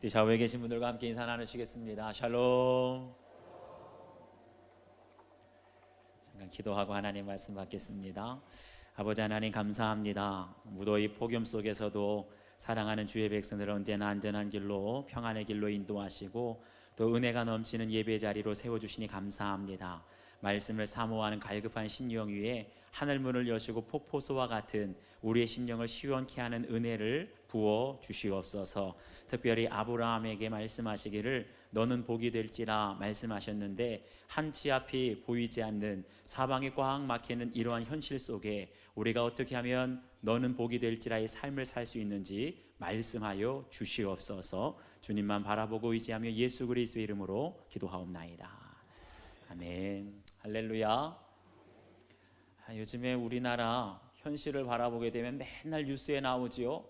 좌우에 계신 분들과 함께 인사 나누시겠습니다. 샬롬. 잠깐 기도하고 하나님 말씀 받겠습니다. 아버지 하나님 감사합니다. 무더위 폭염 속에서도 사랑하는 주의 백성들을 언제나 안전한 길로 평안의 길로 인도하시고 또 은혜가 넘치는 예배 자리로 세워주시니 감사합니다. 말씀을 사모하는 갈급한 심령 위에 하늘문을 여시고 폭포수와 같은 우리의 심령을 시원케 하는 은혜를 부어 주시옵소서. 특별히 아브라함에게 말씀하시기를 너는 복이 될지라 말씀하셨는데 한치 앞이 보이지 않는 사방에 꽉 막히는 이러한 현실 속에 우리가 어떻게 하면 너는 복이 될지라의 삶을 살 수 있는지 말씀하여 주시옵소서. 주님만 바라보고 의지하며 예수 그리스도의 이름으로 기도하옵나이다. 아멘. 할렐루야. 요즘에 우리나라 현실을 바라보게 되면 맨날 뉴스에 나오지요.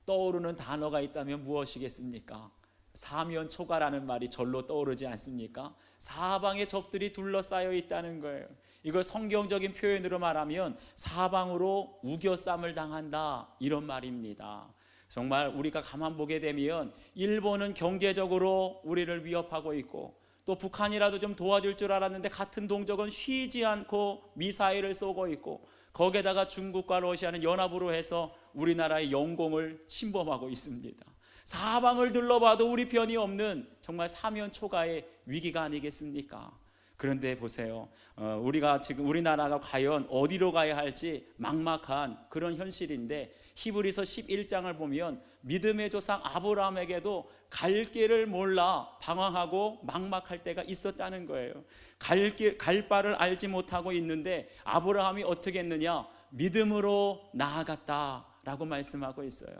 떠오르는 단어가 있다면 무엇이겠습니까? 사면초가라는 말이 절로 떠오르지 않습니까? 사방에 적들이 둘러싸여 있다는 거예요. 이걸 성경적인 표현으로 말하면 사방으로 우겨쌈을 당한다, 이런 말입니다. 정말 우리가 가만 보게 되면 일본은 경제적으로 우리를 위협하고 있고 또 북한이라도 좀 도와줄 줄 알았는데 같은 동족은 쉬지 않고 미사일을 쏘고 있고 거기에다가 중국과 러시아는 연합으로 해서 우리나라의 영공을 침범하고 있습니다. 사방을 둘러봐도 우리 편이 없는 정말 사면초가의 위기가 아니겠습니까? 그런데 보세요. 우리가 지금 우리나라가 과연 어디로 가야 할지 막막한 그런 현실인데 히브리서 11장을 보면 믿음의 조상 아브라함에게도 갈 길을 몰라 방황하고 막막할 때가 있었다는 거예요. 갈 바를 알지 못하고 있는데 아브라함이 어떻게 했느냐? 믿음으로 나아갔다라고 말씀하고 있어요.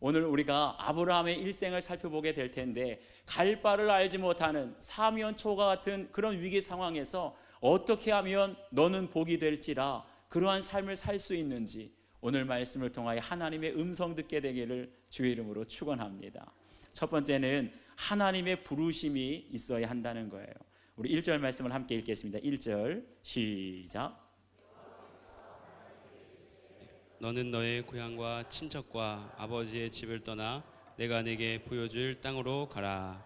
오늘 우리가 아브라함의 일생을 살펴보게 될 텐데 갈 바를 알지 못하는 사면초가 같은 그런 위기 상황에서 어떻게 하면 너는 복이 될지라 그러한 삶을 살 수 있는지 오늘 말씀을 통하여 하나님의 음성 듣게 되기를 주의 이름으로 축원합니다. 첫 번째는 하나님의 부르심이 있어야 한다는 거예요. 우리 1절 말씀을 함께 읽겠습니다. 1절 시작. 너는 너의 고향과 친척과 아버지의 집을 떠나 내가 네게 보여줄 땅으로 가라.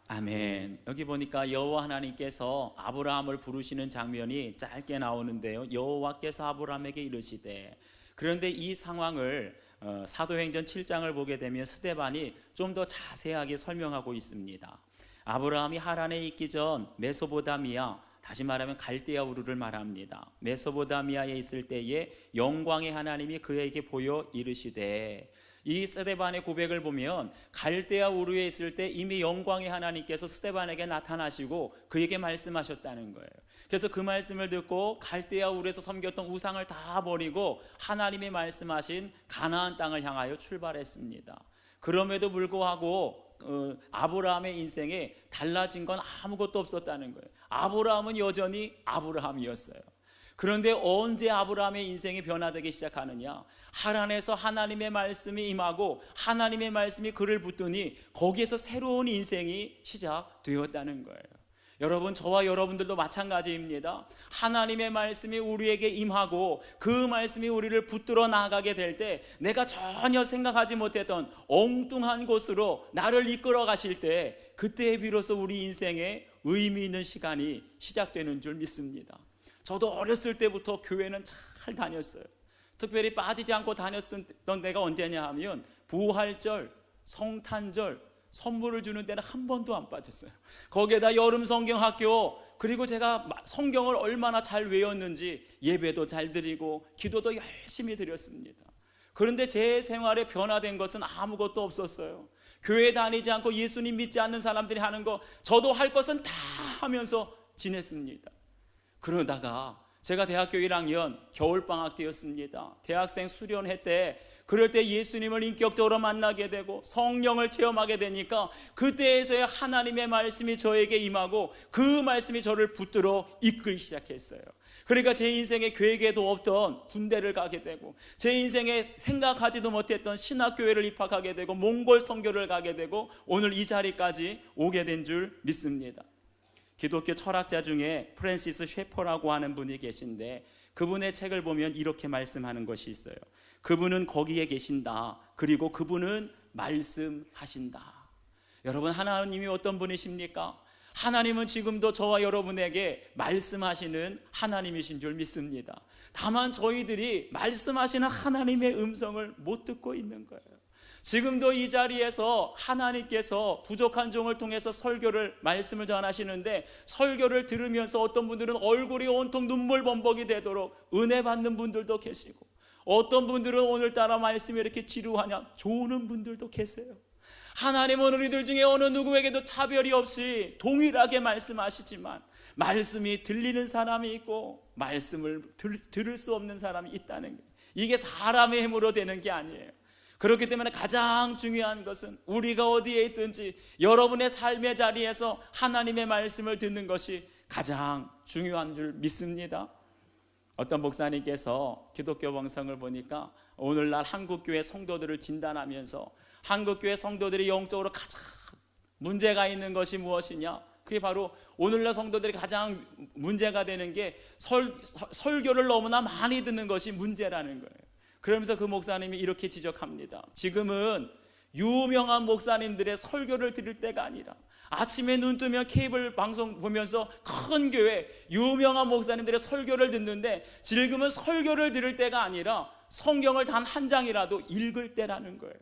아멘. 여기 보니까 여호와 하나님께서 아브라함을 부르시는 장면이 짧게 나오는데요. 여호와께서 아브라함에게 이르시되, 그런데 이 상황을 사도행전 7장을 보게 되면 스데반이 좀 더 자세하게 설명하고 있습니다. 아브라함이 하란에 있기 전 메소포타미아, 다시 말하면 갈대아 우르를 말합니다. 메소포타미아에 있을 때에 영광의 하나님이 그에게 보여 이르시되, 이 스데반의 고백을 보면 갈대아 우르에 있을 때 이미 영광의 하나님께서 스데반에게 나타나시고 그에게 말씀하셨다는 거예요. 그래서 그 말씀을 듣고 갈대아 우르에서 섬겼던 우상을 다 버리고 하나님이 말씀하신 가나안 땅을 향하여 출발했습니다. 그럼에도 불구하고 아브라함의 인생에 달라진 건 아무것도 없었다는 거예요. 아브라함은 여전히 아브라함이었어요. 그런데 언제 아브라함의 인생이 변화되기 시작하느냐? 하란에서 하나님의 말씀이 임하고 하나님의 말씀이 그를 붙드니 거기에서 새로운 인생이 시작되었다는 거예요. 여러분, 저와 여러분들도 마찬가지입니다. 하나님의 말씀이 우리에게 임하고 그 말씀이 우리를 붙들어 나가게 될 때 내가 전혀 생각하지 못했던 엉뚱한 곳으로 나를 이끌어 가실 때 그때에 비로소 우리 인생에 의미 있는 시간이 시작되는 줄 믿습니다. 저도 어렸을 때부터 교회는 잘 다녔어요. 특별히 빠지지 않고 다녔던 데가 언제냐 하면 부활절, 성탄절, 선물을 주는 데는 한 번도 안 빠졌어요. 거기에다 여름 성경 학교, 그리고 제가 성경을 얼마나 잘 외웠는지 예배도 잘 드리고 기도도 열심히 드렸습니다. 그런데 제 생활에 변화된 것은 아무것도 없었어요. 교회 다니지 않고 예수님 믿지 않는 사람들이 하는 거 저도 할 것은 다 하면서 지냈습니다. 그러다가 제가 대학교 1학년 겨울방학 때였습니다. 대학생 수련회 때 그럴 때 예수님을 인격적으로 만나게 되고 성령을 체험하게 되니까 그때에서야 하나님의 말씀이 저에게 임하고 그 말씀이 저를 붙들어 이끌기 시작했어요. 그러니까 제 인생에 계획에도 없던 군대를 가게 되고 제 인생에 생각하지도 못했던 신학교회를 입학하게 되고 몽골 선교를 가게 되고 오늘 이 자리까지 오게 된 줄 믿습니다. 기독교 철학자 중에 프랜시스 셰퍼라고 하는 분이 계신데 그분의 책을 보면 이렇게 말씀하는 것이 있어요. 그분은 거기에 계신다. 그리고 그분은 말씀하신다. 여러분, 하나님이 어떤 분이십니까? 하나님은 지금도 저와 여러분에게 말씀하시는 하나님이신 줄 믿습니다. 다만 저희들이 말씀하시는 하나님의 음성을 못 듣고 있는 거예요. 지금도 이 자리에서 하나님께서 부족한 종을 통해서 말씀을 전하시는데, 설교를 들으면서 어떤 분들은 얼굴이 온통 눈물 범벅이 되도록 은혜 받는 분들도 계시고, 어떤 분들은 오늘따라 말씀이 이렇게 지루하냐 좋은 분들도 계세요. 하나님은 우리들 중에 어느 누구에게도 차별이 없이 동일하게 말씀하시지만, 말씀이 들리는 사람이 있고 말씀을 들을 수 없는 사람이 있다는 거예요. 이게 사람의 힘으로 되는 게 아니에요. 그렇기 때문에 가장 중요한 것은 우리가 어디에 있든지 여러분의 삶의 자리에서 하나님의 말씀을 듣는 것이 가장 중요한 줄 믿습니다. 어떤 목사님께서 기독교 방송을 보니까 오늘날 한국교회 성도들을 진단하면서 한국교회 성도들이 영적으로 가장 문제가 있는 것이 무엇이냐, 그게 바로 오늘날 성도들이 가장 문제가 되는 게 설교를 너무나 많이 듣는 것이 문제라는 거예요. 그러면서 그 목사님이 이렇게 지적합니다. 지금은 유명한 목사님들의 설교를 들을 때가 아니라, 아침에 눈 뜨면 케이블 방송 보면서 큰 교회 유명한 목사님들의 설교를 듣는데, 지금은 설교를 들을 때가 아니라 성경을 단 한 장이라도 읽을 때라는 거예요.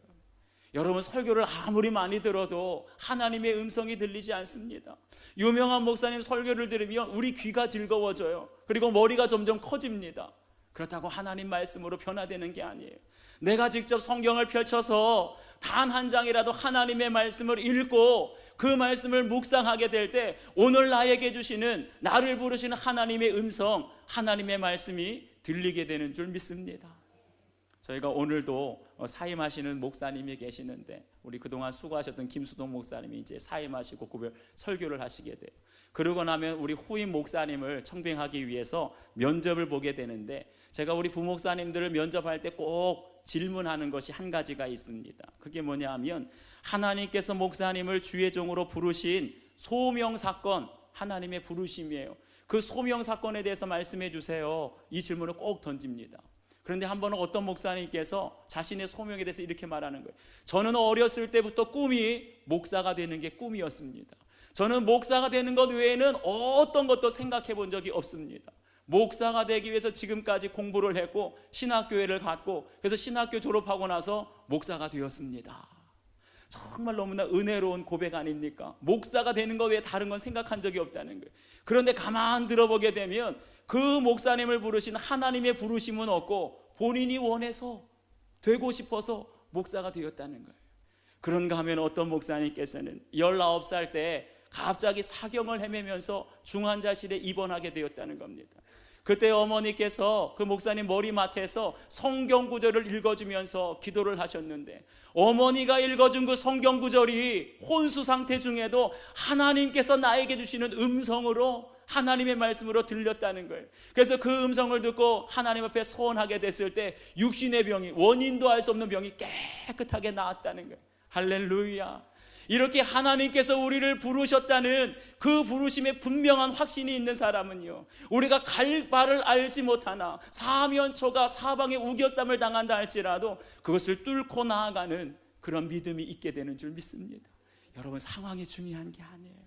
여러분, 설교를 아무리 많이 들어도 하나님의 음성이 들리지 않습니다. 유명한 목사님 설교를 들으면 우리 귀가 즐거워져요. 그리고 머리가 점점 커집니다. 그렇다고 하나님 말씀으로 변화되는 게 아니에요. 내가 직접 성경을 펼쳐서 단 한 장이라도 하나님의 말씀을 읽고 그 말씀을 묵상하게 될 때, 오늘 나에게 주시는, 나를 부르시는 하나님의 음성, 하나님의 말씀이 들리게 되는 줄 믿습니다. 저희가 오늘도 사임하시는 목사님이 계시는데, 우리 그동안 수고하셨던 김수동 목사님이 이제 사임하시고 설교를 하시게 돼요. 그러고 나면 우리 후임 목사님을 청빙하기 위해서 면접을 보게 되는데, 제가 우리 부목사님들을 면접할 때 꼭 질문하는 것이 한 가지가 있습니다. 그게 뭐냐 하면, 하나님께서 목사님을 주의 종으로 부르신 소명사건, 하나님의 부르심이에요. 그 소명사건에 대해서 말씀해 주세요. 이 질문을 꼭 던집니다. 그런데 한 번은 어떤 목사님께서 자신의 소명에 대해서 이렇게 말하는 거예요. 저는 어렸을 때부터 꿈이 목사가 되는 게 꿈이었습니다. 저는 목사가 되는 것 외에는 어떤 것도 생각해 본 적이 없습니다. 목사가 되기 위해서 지금까지 공부를 했고 신학교회를 갔고, 그래서 신학교 졸업하고 나서 목사가 되었습니다. 정말 너무나 은혜로운 고백 아닙니까? 목사가 되는 것 외에 다른 건 생각한 적이 없다는 거예요. 그런데 가만 들어보게 되면 그 목사님을 부르신 하나님의 부르심은 없고, 본인이 원해서 되고 싶어서 목사가 되었다는 거예요. 그런가 하면 어떤 목사님께서는 19살 때 갑자기 사경을 헤매면서 중환자실에 입원하게 되었다는 겁니다. 그때 어머니께서 그 목사님 머리맡에서 성경 구절을 읽어주면서 기도를 하셨는데, 어머니가 읽어준 그 성경 구절이 혼수 상태 중에도 하나님께서 나에게 주시는 음성으로, 하나님의 말씀으로 들렸다는 거예요. 그래서 그 음성을 듣고 하나님 앞에 서원하게 됐을 때 육신의 병이, 원인도 알 수 없는 병이 깨끗하게 나았다는 거예요. 할렐루야. 이렇게 하나님께서 우리를 부르셨다는 그 부르심에 분명한 확신이 있는 사람은요, 우리가 갈 바를 알지 못하나 사면초가 사방에 우겨쌈을 당한다 할지라도 그것을 뚫고 나아가는 그런 믿음이 있게 되는 줄 믿습니다. 여러분, 상황이 중요한 게 아니에요.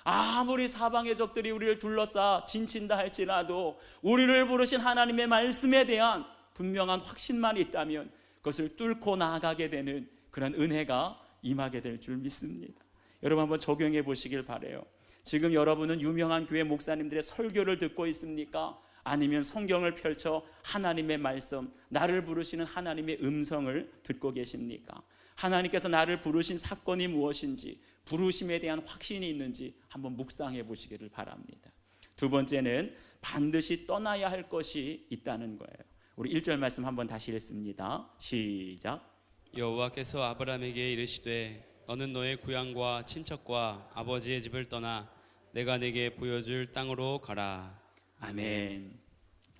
아무리 사방의 적들이 우리를 둘러싸 진친다 할지라도 우리를 부르신 하나님의 말씀에 대한 분명한 확신만 있다면 그것을 뚫고 나아가게 되는 그런 은혜가 임하게 될 줄 믿습니다. 여러분, 한번 적용해 보시길 바라요. 지금 여러분은 유명한 교회 목사님들의 설교를 듣고 있습니까? 아니면 성경을 펼쳐 하나님의 말씀, 나를 부르시는 하나님의 음성을 듣고 계십니까? 하나님께서 나를 부르신 사건이 무엇인지, 부르심에 대한 확신이 있는지 한번 묵상해 보시기를 바랍니다. 두 번째는 반드시 떠나야 할 것이 있다는 거예요. 우리 1절 말씀 한번 다시 읽습니다. 시작. 여호와께서 아브라함에게 이르시되 너는 너의 고향과 친척과 아버지의 집을 떠나 내가 네게 보여줄 땅으로 가라. 아멘.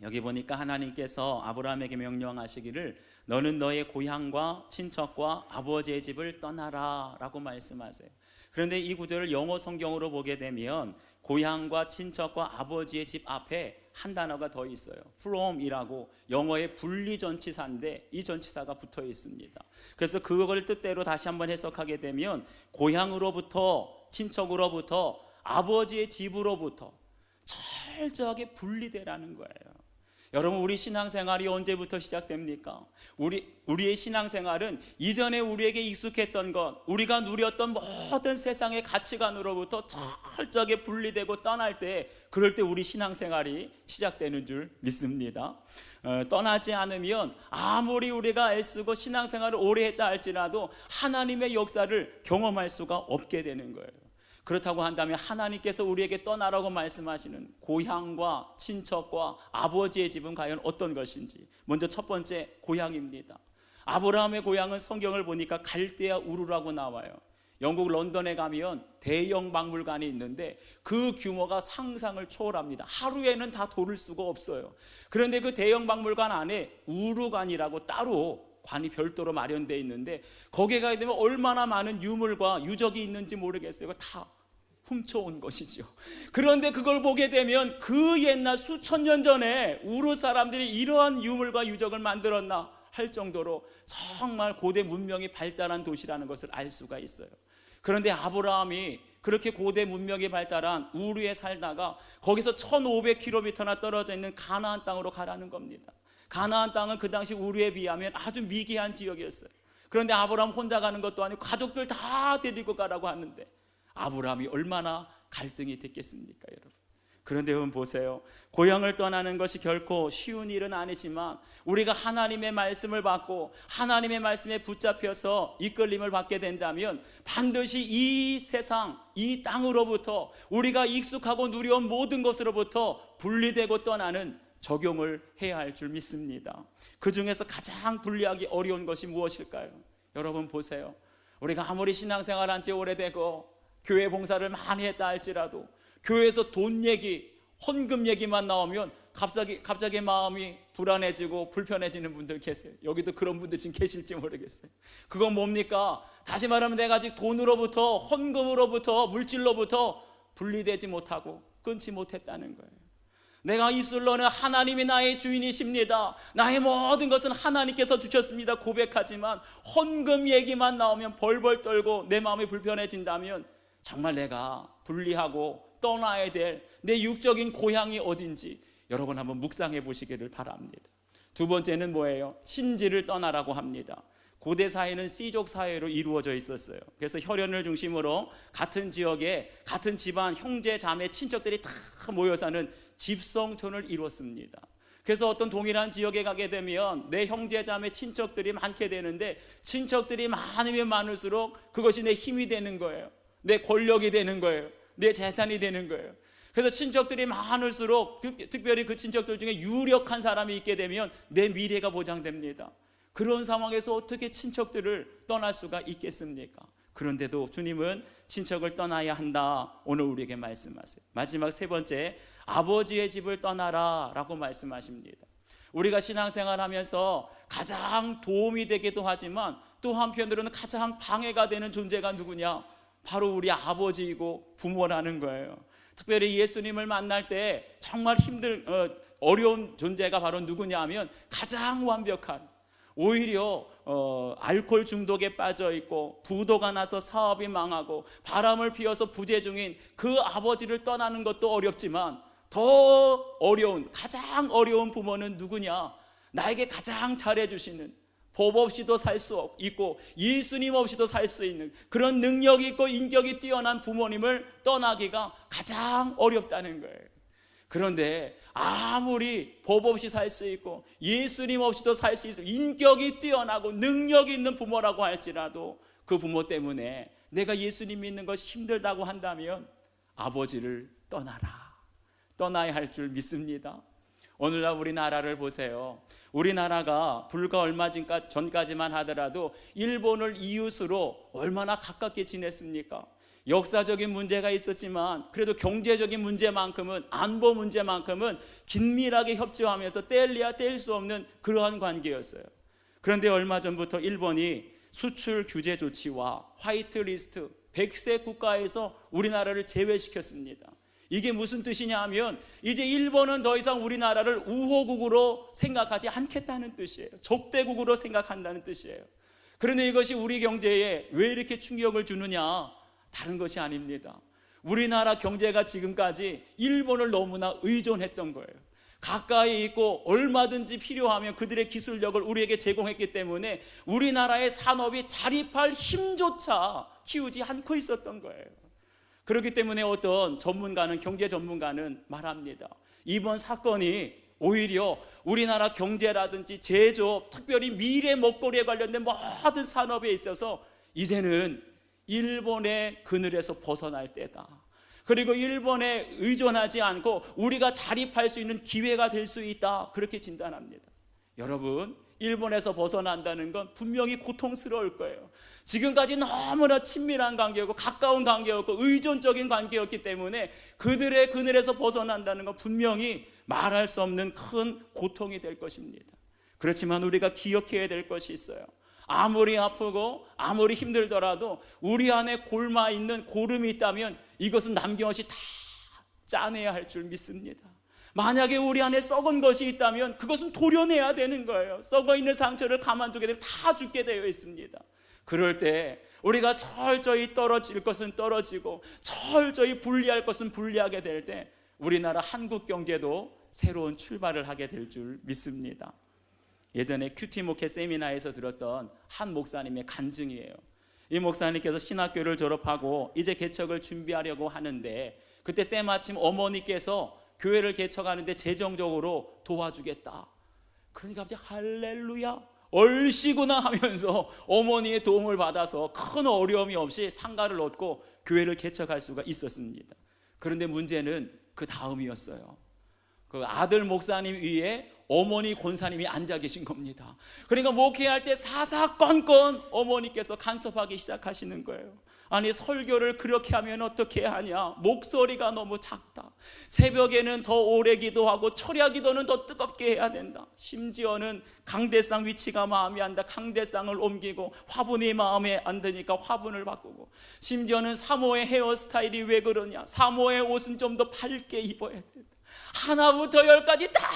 여기 보니까 하나님께서 아브라함에게 명령하시기를 너는 너의 고향과 친척과 아버지의 집을 떠나라 라고 말씀하세요. 그런데 이 구절을 영어 성경으로 보게 되면 고향과 친척과 아버지의 집 앞에 한 단어가 더 있어요. from이라고 영어의 분리 전치사인데 이 전치사가 붙어 있습니다. 그래서 그걸 뜻대로 다시 한번 해석하게 되면 고향으로부터, 친척으로부터, 아버지의 집으로부터 철저하게 분리되라는 거예요. 여러분, 우리 신앙생활이 언제부터 시작됩니까? 우리의 신앙생활은 이전에 우리에게 익숙했던 것, 우리가 누렸던 모든 세상의 가치관으로부터 철저하게 분리되고 떠날 때, 그럴 때 우리 신앙생활이 시작되는 줄 믿습니다. 떠나지 않으면 아무리 우리가 애쓰고 신앙생활을 오래 했다 할지라도 하나님의 역사를 경험할 수가 없게 되는 거예요. 그렇다고 한다면 하나님께서 우리에게 떠나라고 말씀하시는 고향과 친척과 아버지의 집은 과연 어떤 것인지, 먼저 첫 번째 고향입니다. 아브라함의 고향은 성경을 보니까 갈대아 우르라고 나와요. 영국 런던에 가면 대형 박물관이 있는데 그 규모가 상상을 초월합니다. 하루에는 다 도를 수가 없어요. 그런데 그 대형 박물관 안에 우르관이라고 따로 관이 별도로 마련되어 있는데 거기에 가게 되면 얼마나 많은 유물과 유적이 있는지 모르겠어요. 다 훔쳐온 것이죠. 그런데 그걸 보게 되면 그 옛날 수천 년 전에 우르 사람들이 이러한 유물과 유적을 만들었나 할 정도로 정말 고대 문명이 발달한 도시라는 것을 알 수가 있어요. 그런데 아브라함이 그렇게 고대 문명이 발달한 우르에 살다가 거기서 1500km나 떨어져 있는 가나안 땅으로 가라는 겁니다. 가나안 땅은 그 당시 우르에 비하면 아주 미개한 지역이었어요. 그런데 아브라함 혼자 가는 것도 아니고 가족들 다 데리고 가라고 하는데 아브라함이 얼마나 갈등이 됐겠습니까, 여러분? 그런데 여러분 보세요. 고향을 떠나는 것이 결코 쉬운 일은 아니지만 우리가 하나님의 말씀을 받고 하나님의 말씀에 붙잡혀서 이끌림을 받게 된다면 반드시 이 세상, 이 땅으로부터 우리가 익숙하고 누려온 모든 것으로부터 분리되고 떠나는 적용을 해야 할 줄 믿습니다. 그 중에서 가장 분리하기 어려운 것이 무엇일까요? 여러분 보세요. 우리가 아무리 신앙생활 한 지 오래되고 교회 봉사를 많이 했다 할지라도 교회에서 돈 얘기, 헌금 얘기만 나오면 갑자기 마음이 불안해지고 불편해지는 분들 계세요. 여기도 그런 분들 지금 계실지 모르겠어요. 그건 뭡니까? 다시 말하면 내가 아직 돈으로부터, 헌금으로부터, 물질로부터 분리되지 못하고 끊지 못했다는 거예요. 내가 입술로는 하나님이 나의 주인이십니다, 나의 모든 것은 하나님께서 주셨습니다 고백하지만 헌금 얘기만 나오면 벌벌 떨고 내 마음이 불편해진다면 정말 내가 분리하고 떠나야 될 내 육적인 고향이 어딘지 여러분 한번 묵상해 보시기를 바랍니다. 두 번째는 뭐예요? 친지를 떠나라고 합니다. 고대 사회는 씨족 사회로 이루어져 있었어요. 그래서 혈연을 중심으로 같은 지역에 같은 집안 형제 자매 친척들이 다 모여 사는 집성촌을 이뤘습니다. 그래서 어떤 동일한 지역에 가게 되면 내 형제 자매 친척들이 많게 되는데 친척들이 많으면 많을수록 그것이 내 힘이 되는 거예요. 내 권력이 되는 거예요. 내 재산이 되는 거예요. 그래서 친척들이 많을수록 특별히 그 친척들 중에 유력한 사람이 있게 되면 내 미래가 보장됩니다. 그런 상황에서 어떻게 친척들을 떠날 수가 있겠습니까? 그런데도 주님은 친척을 떠나야 한다 오늘 우리에게 말씀하세요. 마지막 세 번째, 아버지의 집을 떠나라 라고 말씀하십니다. 우리가 신앙생활하면서 가장 도움이 되기도 하지만 또 한편으로는 가장 방해가 되는 존재가 누구냐? 바로 우리 아버지이고 부모라는 거예요. 특별히 예수님을 만날 때 정말 어려운 존재가 바로 누구냐 하면 가장 완벽한, 오히려 알코올 중독에 빠져 있고 부도가 나서 사업이 망하고 바람을 피워서 부재 중인 그 아버지를 떠나는 것도 어렵지만 더 어려운, 가장 어려운 부모는 누구냐? 나에게 가장 잘해주시는, 법 없이도 살 수 있고 예수님 없이도 살 수 있는 그런 능력이 있고 인격이 뛰어난 부모님을 떠나기가 가장 어렵다는 거예요. 그런데 아무리 법 없이 살 수 있고 예수님 없이도 살 수 있고 인격이 뛰어나고 능력이 있는 부모라고 할지라도 그 부모 때문에 내가 예수님 믿는 것이 힘들다고 한다면 아버지를 떠나야 할 줄 믿습니다. 오늘날 우리나라를 보세요. 우리나라가 불과 얼마 전까지만 하더라도 일본을 이웃으로 얼마나 가깝게 지냈습니까? 역사적인 문제가 있었지만 그래도 경제적인 문제만큼은, 안보 문제만큼은 긴밀하게 협조하면서 뗄래야 뗄 수 없는 그러한 관계였어요. 그런데 얼마 전부터 일본이 수출 규제 조치와 화이트 리스트, 백색 국가에서 우리나라를 제외시켰습니다. 이게 무슨 뜻이냐 하면 이제 일본은 더 이상 우리나라를 우호국으로 생각하지 않겠다는 뜻이에요. 적대국으로 생각한다는 뜻이에요. 그런데 이것이 우리 경제에 왜 이렇게 충격을 주느냐? 다른 것이 아닙니다. 우리나라 경제가 지금까지 일본을 너무나 의존했던 거예요. 가까이 있고 얼마든지 필요하면 그들의 기술력을 우리에게 제공했기 때문에 우리나라의 산업이 자립할 힘조차 키우지 않고 있었던 거예요. 그렇기 때문에 어떤 전문가는, 경제 전문가는 말합니다. 이번 사건이 오히려 우리나라 경제라든지 제조업, 특별히 미래 먹거리에 관련된 모든 산업에 있어서 이제는 일본의 그늘에서 벗어날 때다. 그리고 일본에 의존하지 않고 우리가 자립할 수 있는 기회가 될 수 있다. 그렇게 진단합니다. 여러분, 일본에서 벗어난다는 건 분명히 고통스러울 거예요. 지금까지 너무나 친밀한 관계였고 가까운 관계였고 의존적인 관계였기 때문에 그들의 그늘에서 벗어난다는 건 분명히 말할 수 없는 큰 고통이 될 것입니다. 그렇지만 우리가 기억해야 될 것이 있어요. 아무리 아프고 아무리 힘들더라도 우리 안에 골마 있는 고름이 있다면 이것은 남김없이 다 짜내야 할 줄 믿습니다. 만약에 우리 안에 썩은 것이 있다면 그것은 도려내야 되는 거예요. 썩어 있는 상처를 가만두게 되면 다 죽게 되어 있습니다. 그럴 때 우리가 철저히 떨어질 것은 떨어지고 철저히 분리할 것은 분리하게 될 때 우리나라 한국 경제도 새로운 출발을 하게 될 줄 믿습니다. 예전에 큐티 목회 세미나에서 들었던 한 목사님의 간증이에요. 이 목사님께서 신학교를 졸업하고 이제 개척을 준비하려고 하는데 그때 때마침 어머니께서 교회를 개척하는데 재정적으로 도와주겠다. 그러니까 갑자기 할렐루야 얼씨구나 하면서 어머니의 도움을 받아서 큰 어려움이 없이 상가를 얻고 교회를 개척할 수가 있었습니다. 그런데 문제는 그 다음이었어요. 그 아들 목사님 위에 어머니 권사님이 앉아 계신 겁니다. 그러니까 목회할 때 사사건건 어머니께서 간섭하기 시작하시는 거예요. 아니 설교를 그렇게 하면 어떻게 하냐, 목소리가 너무 작다, 새벽에는 더 오래 기도하고 철야 기도는 더 뜨겁게 해야 된다, 심지어는 강대상 위치가 마음에 안 든다, 강대상을 옮기고 화분이 마음에 안 드니까 화분을 바꾸고, 심지어는 사모의 헤어스타일이 왜 그러냐, 사모의 옷은 좀 더 밝게 입어야 된다, 하나부터 열까지 다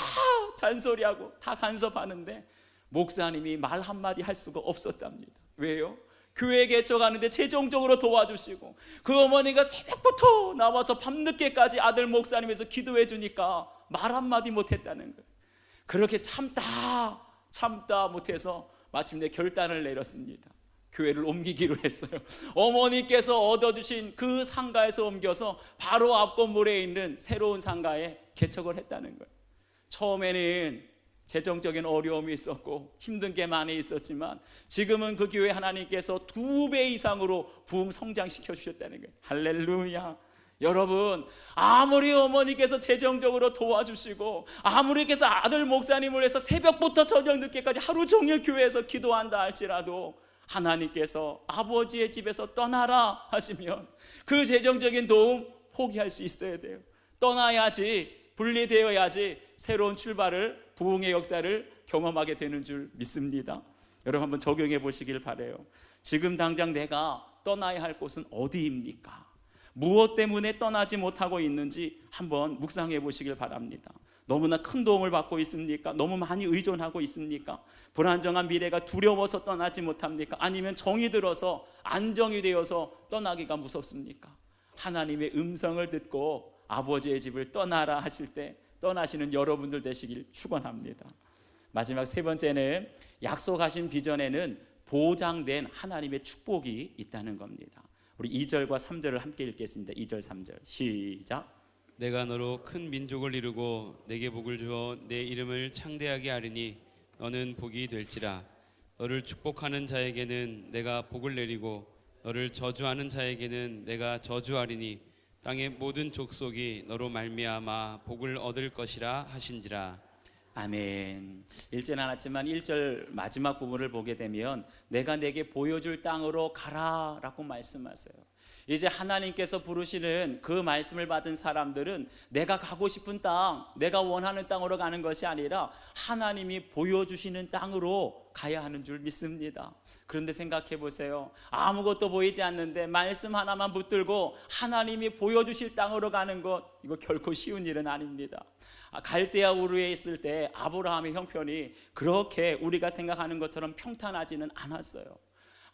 잔소리하고 다 간섭하는데 목사님이 말 한마디 할 수가 없었답니다. 왜요? 교회 개척하는데 재정적으로 도와주시고 그 어머니가 새벽부터 나와서 밤늦게까지 아들 목사님에서 기도해 주니까 말 한마디 못했다는 거예요. 그렇게 참다 못해서 마침내 결단을 내렸습니다. 교회를 옮기기로 했어요. 어머니께서 얻어주신 그 상가에서 옮겨서 바로 앞 건물에 있는 새로운 상가에 개척을 했다는 거예요. 처음에는 재정적인 어려움이 있었고 힘든 게 많이 있었지만 지금은 그 교회 하나님께서 2배 이상으로 부흥 성장시켜 주셨다는 거예요. 할렐루야. 여러분, 아무리 어머니께서 재정적으로 도와주시고 아무리께서 아들 목사님을 해서 새벽부터 저녁 늦게까지 하루 종일 교회에서 기도한다 할지라도 하나님께서 아버지의 집에서 떠나라 하시면 그 재정적인 도움 포기할 수 있어야 돼요. 떠나야지, 분리되어야지 새로운 출발을, 부흥의 역사를 경험하게 되는 줄 믿습니다. 여러분 한번 적용해 보시길 바라요. 지금 당장 내가 떠나야 할 곳은 어디입니까? 무엇 때문에 떠나지 못하고 있는지 한번 묵상해 보시길 바랍니다. 너무나 큰 도움을 받고 있습니까? 너무 많이 의존하고 있습니까? 불안정한 미래가 두려워서 떠나지 못합니까? 아니면 정이 들어서 안정이 되어서 떠나기가 무섭습니까? 하나님의 음성을 듣고 아버지의 집을 떠나라 하실 때 떠나시는 여러분들 되시길 축원합니다. 마지막 세 번째는 약속하신 비전에는 보장된 하나님의 축복이 있다는 겁니다. 우리 2절과 3절을 함께 읽겠습니다. 2절 3절 시작. 내가 너로 큰 민족을 이루고 내게 복을 주어 내 이름을 창대하게 하리니 너는 복이 될지라. 너를 축복하는 자에게는 내가 복을 내리고 너를 저주하는 자에게는 내가 저주하리니 땅의 모든 족속이 너로 말미암아 복을 얻을 것이라 하신지라. 아멘. 읽지는 않았지만 1절 마지막 부분을 보게 되면 내가 내게 보여줄 땅으로 가라 라고 말씀하세요. 이제 하나님께서 부르시는 그 말씀을 받은 사람들은 내가 가고 싶은 땅, 내가 원하는 땅으로 가는 것이 아니라 하나님이 보여주시는 땅으로 가야 하는 줄 믿습니다. 그런데 생각해 보세요. 아무것도 보이지 않는데 말씀 하나만 붙들고 하나님이 보여주실 땅으로 가는 것, 이거 결코 쉬운 일은 아닙니다. 갈대아 우르에 있을 때 아브라함의 형편이 그렇게 우리가 생각하는 것처럼 평탄하지는 않았어요.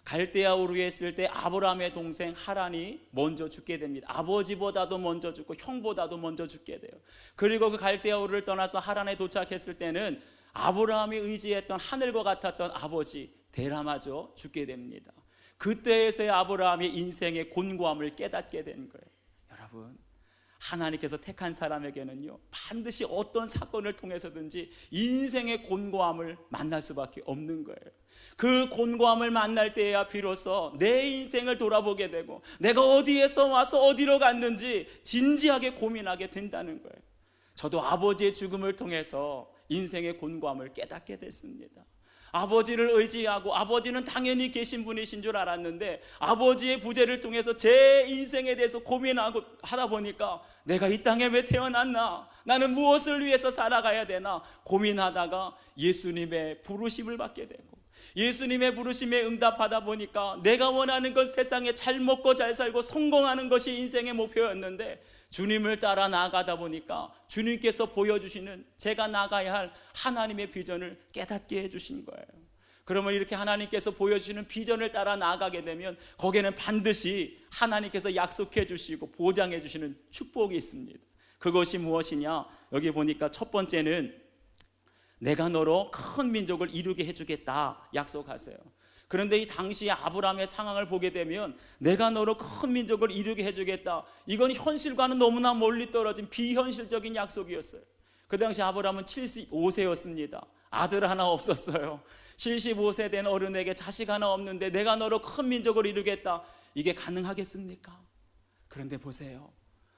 갈대아 우르에 있을 때 아브라함의 동생 하란이 먼저 죽게 됩니다. 아버지보다도 먼저 죽고 형보다도 먼저 죽게 돼요. 그리고 그 갈대아 우르를 떠나서 하란에 도착했을 때는 아브라함이 의지했던 하늘과 같았던 아버지 데라마저 죽게 됩니다. 그때에서야 아브라함이 인생의 곤고함을 깨닫게 된 거예요. 여러분, 하나님께서 택한 사람에게는요, 반드시 어떤 사건을 통해서든지 인생의 곤고함을 만날 수밖에 없는 거예요. 그 곤고함을 만날 때야 비로소 내 인생을 돌아보게 되고 내가 어디에서 와서 어디로 갔는지 진지하게 고민하게 된다는 거예요. 저도 아버지의 죽음을 통해서 인생의 곤고함을 깨닫게 됐습니다. 아버지를 의지하고 아버지는 당연히 계신 분이신 줄 알았는데 아버지의 부재를 통해서 제 인생에 대해서 고민하고 하다 보니까 내가 이 땅에 왜 태어났나? 나는 무엇을 위해서 살아가야 되나? 고민하다가 예수님의 부르심을 받게 되고 예수님의 부르심에 응답하다 보니까 내가 원하는 건 세상에 잘 먹고 잘 살고 성공하는 것이 인생의 목표였는데 주님을 따라 나아가다 보니까 주님께서 보여주시는 제가 나가야 할 하나님의 비전을 깨닫게 해주신 거예요. 그러면 이렇게 하나님께서 보여주시는 비전을 따라 나아가게 되면 거기에는 반드시 하나님께서 약속해 주시고 보장해 주시는 축복이 있습니다. 그것이 무엇이냐? 여기 보니까 첫 번째는 내가 너로 큰 민족을 이루게 해주겠다 약속하세요. 그런데 이 당시에 아브라함의 상황을 보게 되면 내가 너로 큰 민족을 이루게 해주겠다, 이건 현실과는 너무나 멀리 떨어진 비현실적인 약속이었어요. 그 당시 아브라함은 75세였습니다. 아들 하나 없었어요. 75세 된 어른에게 자식 하나 없는데 내가 너로 큰 민족을 이루겠다, 이게 가능하겠습니까? 그런데 보세요,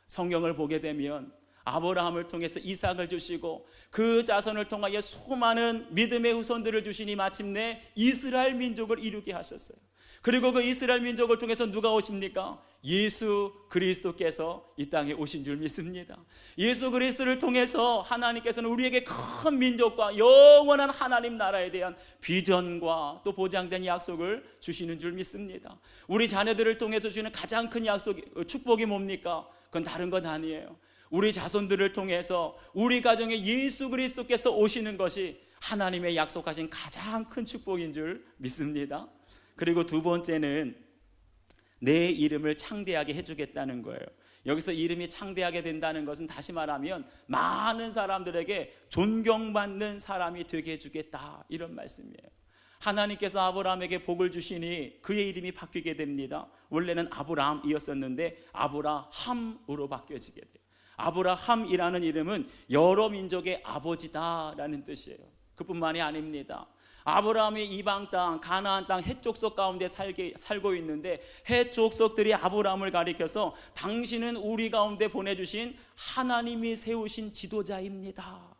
성경을 보게 되면 아브라함을 통해서 이삭을 주시고 그 자손을 통하여 수많은 믿음의 후손들을 주시니 마침내 이스라엘 민족을 이루게 하셨어요. 그리고 그 이스라엘 민족을 통해서 누가 오십니까? 예수 그리스도께서 이 땅에 오신 줄 믿습니다. 예수 그리스도를 통해서 하나님께서는 우리에게 큰 민족과 영원한 하나님 나라에 대한 비전과 또 보장된 약속을 주시는 줄 믿습니다. 우리 자녀들을 통해서 주시는 가장 큰 축복이 뭡니까? 그건 다른 것 아니에요. 우리 자손들을 통해서 우리 가정에 예수 그리스도께서 오시는 것이 하나님의 약속하신 가장 큰 축복인 줄 믿습니다. 그리고 두 번째는 내 이름을 창대하게 해주겠다는 거예요. 여기서 이름이 창대하게 된다는 것은 다시 말하면 많은 사람들에게 존경받는 사람이 되게 해주겠다, 이런 말씀이에요. 하나님께서 아브라함에게 복을 주시니 그의 이름이 바뀌게 됩니다. 원래는 아브라함이었었는데 아브라함으로 바뀌어지게 돼요. 아브라함이라는 이름은 여러 민족의 아버지다라는 뜻이에요. 그뿐만이 아닙니다. 아브라함이 이방 땅, 가나안 땅 헷족속 가운데 살고 있는데 헷족속들이 아브라함을 가리켜서 당신은 우리 가운데 보내주신 하나님이 세우신 지도자입니다.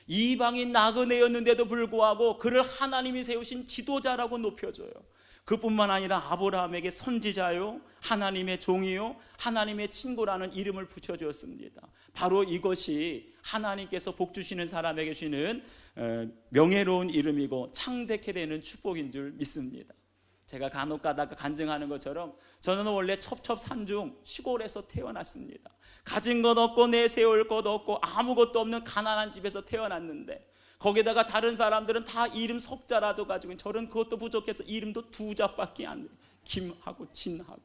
이방인 나그네였는데도 불구하고 그를 하나님이 세우신 지도자라고 높여줘요. 그뿐만 아니라 아브라함에게 선지자요, 하나님의 종이요, 하나님의 친구라는 이름을 붙여주었습니다. 바로 이것이 하나님께서 복 주시는 사람에게 주시는 명예로운 이름이고 창대케 되는 축복인 줄 믿습니다. 제가 간혹 가다가 간증하는 것처럼 저는 원래 첩첩산중 시골에서 태어났습니다. 가진 것 없고 내세울 것 없고 아무것도 없는 가난한 집에서 태어났는데 거기다가 다른 사람들은 다 이름 석자라도 가지고, 저는 그것도 부족해서 이름도 두 자밖에 안 돼요. 김하고 진하고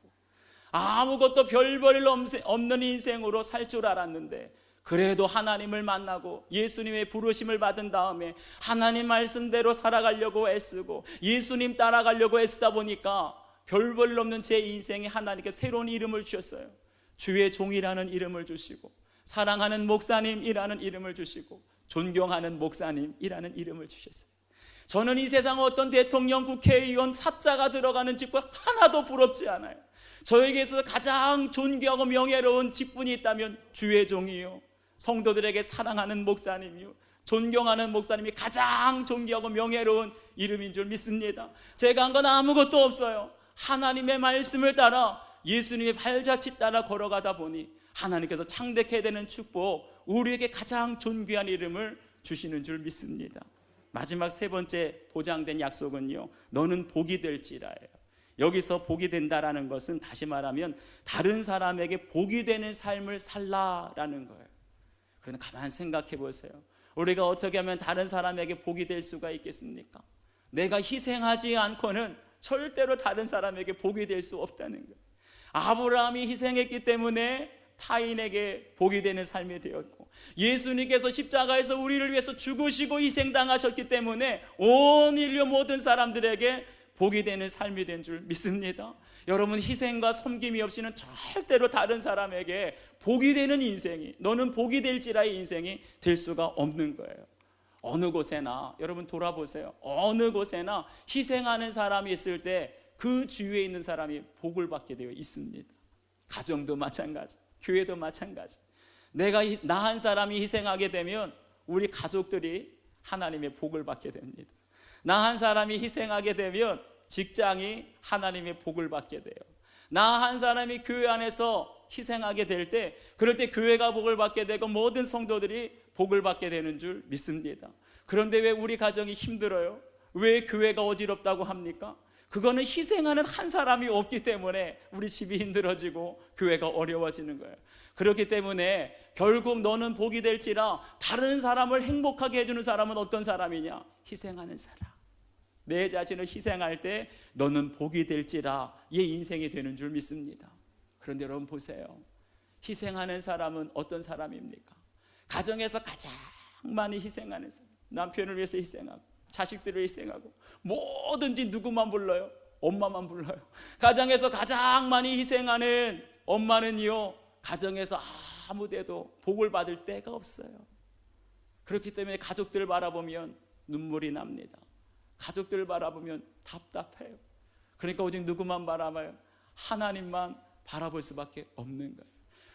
아무것도 별 볼 없는 인생으로 살 줄 알았는데 그래도 하나님을 만나고 예수님의 부르심을 받은 다음에 하나님 말씀대로 살아가려고 애쓰고 예수님 따라가려고 애쓰다 보니까 별 볼 없는 제 인생에 하나님께 새로운 이름을 주셨어요. 주의 종이라는 이름을 주시고 사랑하는 목사님이라는 이름을 주시고 존경하는 목사님이라는 이름을 주셨어요. 저는 이 세상 어떤 대통령, 국회의원, 사자가 들어가는 직분 하나도 부럽지 않아요. 저에게 있어서 가장 존귀하고 명예로운 직분이 있다면 주의 종이요, 성도들에게 사랑하는 목사님이요, 존경하는 목사님이 가장 존귀하고 명예로운 이름인 줄 믿습니다. 제가 한 건 아무것도 없어요. 하나님의 말씀을 따라 예수님의 발자취 따라 걸어가다 보니 하나님께서 창대케 되는 축복, 우리에게 가장 존귀한 이름을 주시는 줄 믿습니다. 마지막 세 번째 보장된 약속은요, 너는 복이 될지라예요. 여기서 복이 된다라는 것은 다시 말하면 다른 사람에게 복이 되는 삶을 살라라는 거예요. 그런데 가만 생각해 보세요. 우리가 어떻게 하면 다른 사람에게 복이 될 수가 있겠습니까? 내가 희생하지 않고는 절대로 다른 사람에게 복이 될 수 없다는 거예요. 아브라함이 희생했기 때문에 타인에게 복이 되는 삶이 되었고, 예수님께서 십자가에서 우리를 위해서 죽으시고 희생당하셨기 때문에 온 인류 모든 사람들에게 복이 되는 삶이 된 줄 믿습니다. 여러분, 희생과 섬김이 없이는 절대로 다른 사람에게 복이 되는 인생이, 너는 복이 될지라의 인생이 될 수가 없는 거예요. 어느 곳에나 여러분 돌아보세요. 어느 곳에나 희생하는 사람이 있을 때 그 주위에 있는 사람이 복을 받게 되어 있습니다. 가정도 마찬가지, 교회도 마찬가지. 나 한 사람이 희생하게 되면 우리 가족들이 하나님의 복을 받게 됩니다. 나 한 사람이 희생하게 되면 직장이 하나님의 복을 받게 돼요. 나 한 사람이 교회 안에서 희생하게 될 때, 그럴 때 교회가 복을 받게 되고 모든 성도들이 복을 받게 되는 줄 믿습니다. 그런데 왜 우리 가정이 힘들어요? 왜 교회가 어지럽다고 합니까? 그거는 희생하는 한 사람이 없기 때문에 우리 집이 힘들어지고 교회가 어려워지는 거예요. 그렇기 때문에 결국 너는 복이 될지라, 다른 사람을 행복하게 해주는 사람은 어떤 사람이냐? 희생하는 사람. 내 자신을 희생할 때 너는 복이 될지라 의 인생이 되는 줄 믿습니다. 그런데 여러분 보세요. 희생하는 사람은 어떤 사람입니까? 가정에서 가장 많이 희생하는 사람. 남편을 위해서 희생하고 자식들을 희생하고 뭐든지 누구만 불러요? 엄마만 불러요. 가정에서 가장 많이 희생하는 엄마는요, 가정에서 아무데도 복을 받을 때가 없어요. 그렇기 때문에 가족들을 바라보면 눈물이 납니다. 가족들을 바라보면 답답해요. 그러니까 오직 누구만 바라봐요? 하나님만 바라볼 수밖에 없는 거예요.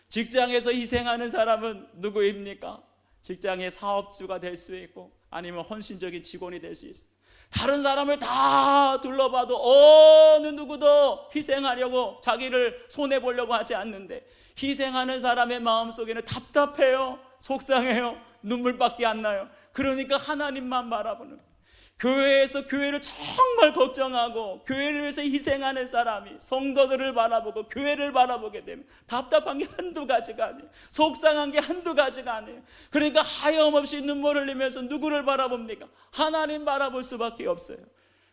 직장에서 희생하는 사람은 누구입니까? 직장의 사업주가 될 수 있고 아니면 헌신적인 직원이 될 수 있어요. 다른 사람을 다 둘러봐도 어느 누구도 희생하려고 자기를 손해보려고 하지 않는데, 희생하는 사람의 마음속에는 답답해요, 속상해요, 눈물밖에 안 나요. 그러니까 하나님만 바라보는 거예요. 교회에서 교회를 정말 걱정하고 교회를 위해서 희생하는 사람이 성도들을 바라보고 교회를 바라보게 되면 답답한 게 한두 가지가 아니에요. 속상한 게 한두 가지가 아니에요. 그러니까 하염없이 눈물 흘리면서 누구를 바라봅니까? 하나님 바라볼 수밖에 없어요.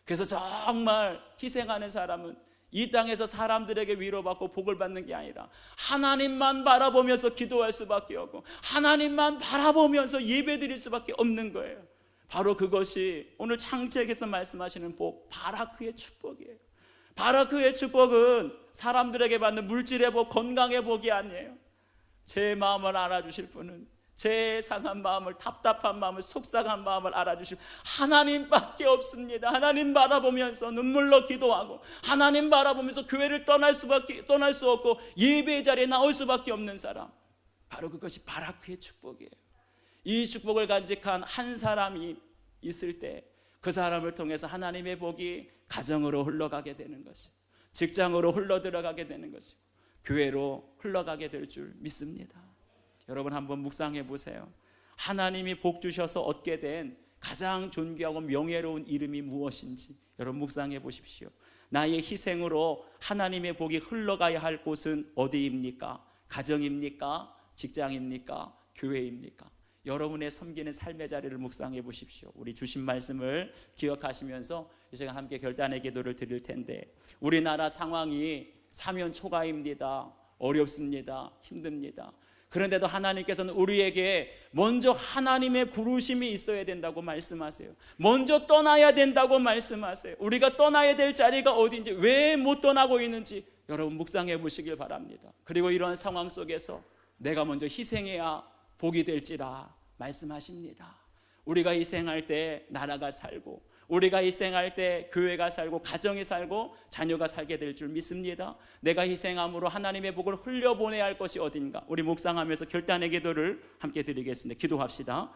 그래서 정말 희생하는 사람은 이 땅에서 사람들에게 위로받고 복을 받는 게 아니라 하나님만 바라보면서 기도할 수밖에 없고 하나님만 바라보면서 예배드릴 수밖에 없는 거예요. 바로 그것이 오늘 창세기에서 말씀하시는 복, 바라크의 축복이에요. 바라크의 축복은 사람들에게 받는 물질의 복, 건강의 복이 아니에요. 제 마음을 알아주실 분은, 제 상한 마음을, 답답한 마음을, 속상한 마음을 알아주실 하나님밖에 없습니다. 하나님 바라보면서 눈물로 기도하고 하나님 바라보면서 교회를 떠날 수 없고 예배의 자리에 나올 수밖에 없는 사람, 바로 그것이 바라크의 축복이에요. 이 축복을 간직한 한 사람이 있을 때 그 사람을 통해서 하나님의 복이 가정으로 흘러가게 되는 것이고 직장으로 흘러들어가게 되는 것이고 교회로 흘러가게 될 줄 믿습니다. 여러분 한번 묵상해 보세요. 하나님이 복 주셔서 얻게 된 가장 존귀하고 명예로운 이름이 무엇인지 여러분 묵상해 보십시오. 나의 희생으로 하나님의 복이 흘러가야 할 곳은 어디입니까? 가정입니까? 직장입니까? 교회입니까? 여러분의 섬기는 삶의 자리를 묵상해 보십시오. 우리 주신 말씀을 기억하시면서 이 시간 함께 결단의 기도를 드릴 텐데, 우리나라 상황이 사면 초가입니다. 어렵습니다. 힘듭니다. 그런데도 하나님께서는 우리에게 먼저 하나님의 부르심이 있어야 된다고 말씀하세요. 먼저 떠나야 된다고 말씀하세요. 우리가 떠나야 될 자리가 어디인지, 왜 못 떠나고 있는지 여러분 묵상해 보시길 바랍니다. 그리고 이러한 상황 속에서 내가 먼저 희생해야 복이 될지라 말씀하십니다. 우리가 희생할 때 나라가 살고, 우리가 희생할 때 교회가 살고, 가정이 살고, 자녀가 살게 될 줄 믿습니다. 내가 희생함으로 하나님의 복을 흘려보내야 할 것이 어딘가, 우리 묵상하면서 결단의 기도를 함께 드리겠습니다. 기도합시다.